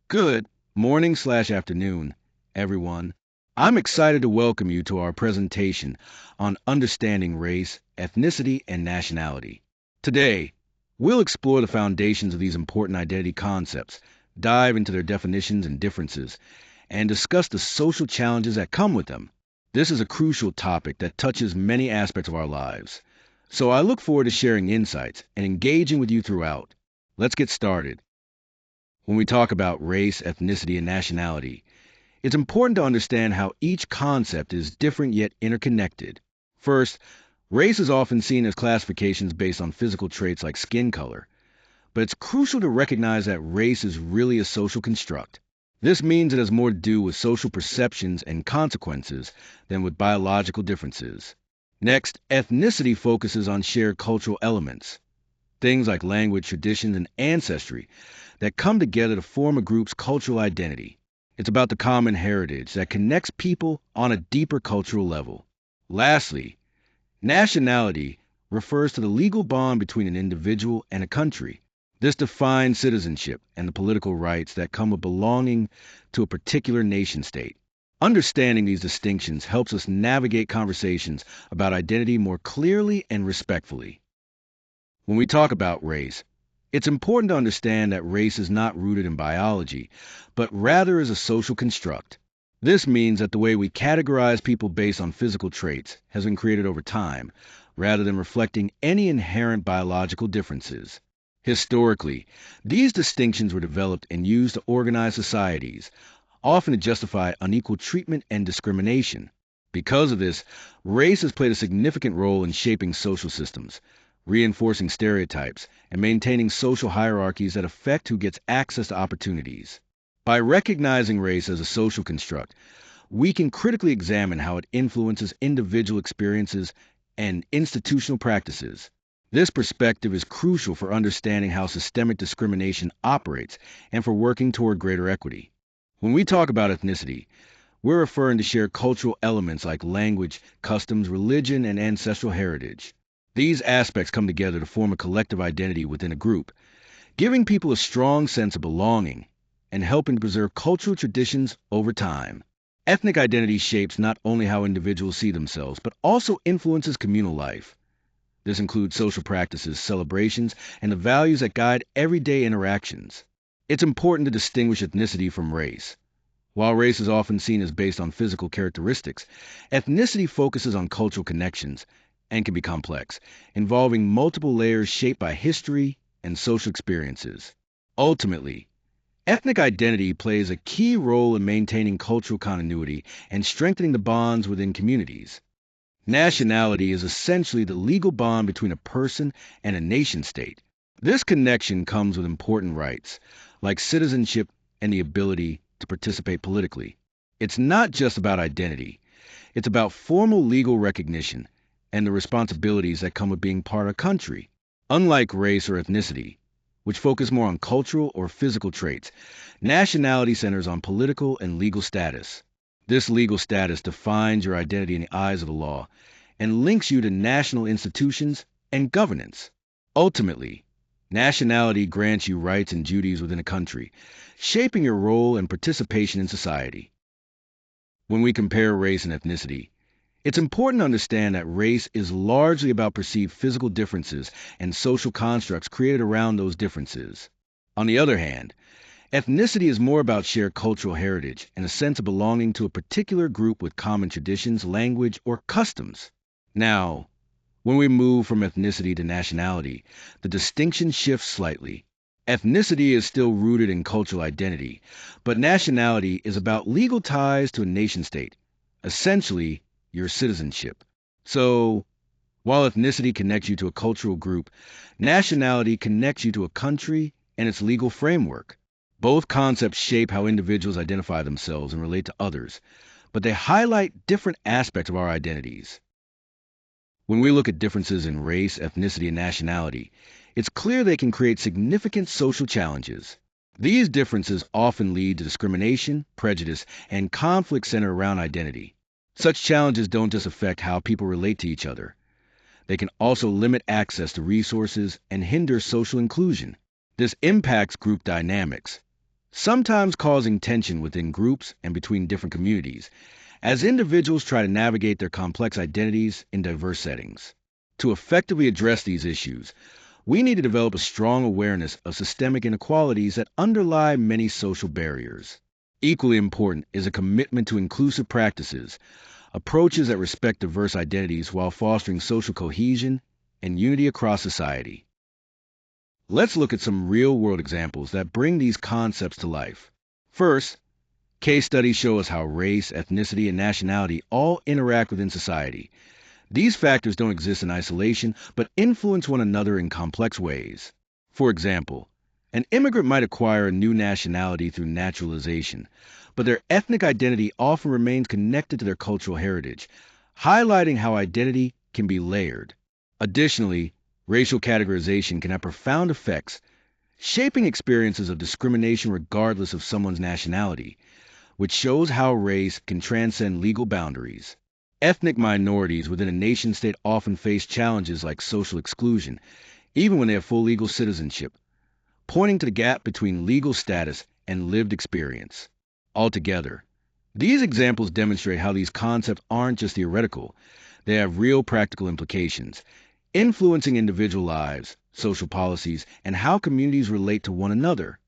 Good morning/afternoon, everyone. I'm excited to welcome you to our presentation on understanding race, ethnicity, and nationality. Today, we'll explore the foundations of these important identity concepts, dive into their definitions and differences, and discuss the social challenges that come with them. This is a crucial topic that touches many aspects of our lives. So I look forward to sharing insights and engaging with you throughout. Let's get started. When we talk about race, ethnicity, and nationality, it's important to understand how each concept is different yet interconnected. First, race is often seen as classifications based on physical traits like skin color, but it's crucial to recognize that race is really a social construct. This means it has more to do with social perceptions and consequences than with biological differences. Next, ethnicity focuses on shared cultural elements, things like language, traditions, and ancestry that come together to form a group's cultural identity. It's about the common heritage that connects people on a deeper cultural level. Lastly, nationality refers to the legal bond between an individual and a country. This defines citizenship and the political rights that come with belonging to a particular nation state. Understanding these distinctions helps us navigate conversations about identity more clearly and respectfully. When we talk about race, it's important to understand that race is not rooted in biology, but rather is a social construct. This means that the way we categorize people based on physical traits has been created over time, rather than reflecting any inherent biological differences. Historically, these distinctions were developed and used to organize societies, often to justify unequal treatment and discrimination. Because of this, race has played a significant role in shaping social systems, reinforcing stereotypes, and maintaining social hierarchies that affect who gets access to opportunities. By recognizing race as a social construct, we can critically examine how it influences individual experiences and institutional practices. This perspective is crucial for understanding how systemic discrimination operates and for working toward greater equity. When we talk about ethnicity, we're referring to shared cultural elements like language, customs, religion, and ancestral heritage. These aspects come together to form a collective identity within a group, giving people a strong sense of belonging and helping to preserve cultural traditions over time. Ethnic identity shapes not only how individuals see themselves, but also influences communal life. This includes social practices, celebrations, and the values that guide everyday interactions. It's important to distinguish ethnicity from race. While race is often seen as based on physical characteristics, ethnicity focuses on cultural connections and can be complex, involving multiple layers shaped by history and social experiences. Ultimately, ethnic identity plays a key role in maintaining cultural continuity and strengthening the bonds within communities. Nationality is essentially the legal bond between a person and a nation state. This connection comes with important rights, like citizenship and the ability to participate politically. It's not just about identity, it's about formal legal recognition and the responsibilities that come with being part of a country. Unlike race or ethnicity, which focus more on cultural or physical traits, nationality centers on political and legal status. This legal status defines your identity in the eyes of the law and links you to national institutions and governance. Ultimately, nationality grants you rights and duties within a country, shaping your role and participation in society. When we compare race and ethnicity, it's important to understand that race is largely about perceived physical differences and social constructs created around those differences. On the other hand, ethnicity is more about shared cultural heritage and a sense of belonging to a particular group with common traditions, language, or customs. Now, when we move from ethnicity to nationality, the distinction shifts slightly. Ethnicity is still rooted in cultural identity, but nationality is about legal ties to a nation state, essentially your citizenship. So, while ethnicity connects you to a cultural group, nationality connects you to a country and its legal framework. Both concepts shape how individuals identify themselves and relate to others, but they highlight different aspects of our identities. When we look at differences in race, ethnicity, and nationality, it's clear they can create significant social challenges. These differences often lead to discrimination, prejudice, and conflict centered around identity. Such challenges don't just affect how people relate to each other. They can also limit access to resources and hinder social inclusion. This impacts group dynamics, sometimes causing tension within groups and between different communities, as individuals try to navigate their complex identities in diverse settings. To effectively address these issues, we need to develop a strong awareness of systemic inequalities that underlie many social barriers. Equally important is a commitment to inclusive practices, approaches that respect diverse identities while fostering social cohesion and unity across society. Let's look at some real world examples that bring these concepts to life. First, case studies show us how race, ethnicity, and nationality all interact within society. These factors don't exist in isolation, but influence one another in complex ways. For example, an immigrant might acquire a new nationality through naturalization, but their ethnic identity often remains connected to their cultural heritage, highlighting how identity can be layered. Additionally, racial categorization can have profound effects, shaping experiences of discrimination regardless of someone's nationality, which shows how race can transcend legal boundaries. Ethnic minorities within a nation state often face challenges like social exclusion, even when they have full legal citizenship, pointing to the gap between legal status and lived experience. Altogether, these examples demonstrate how these concepts aren't just theoretical, they have real practical implications, influencing individual lives, social policies, and how communities relate to one another.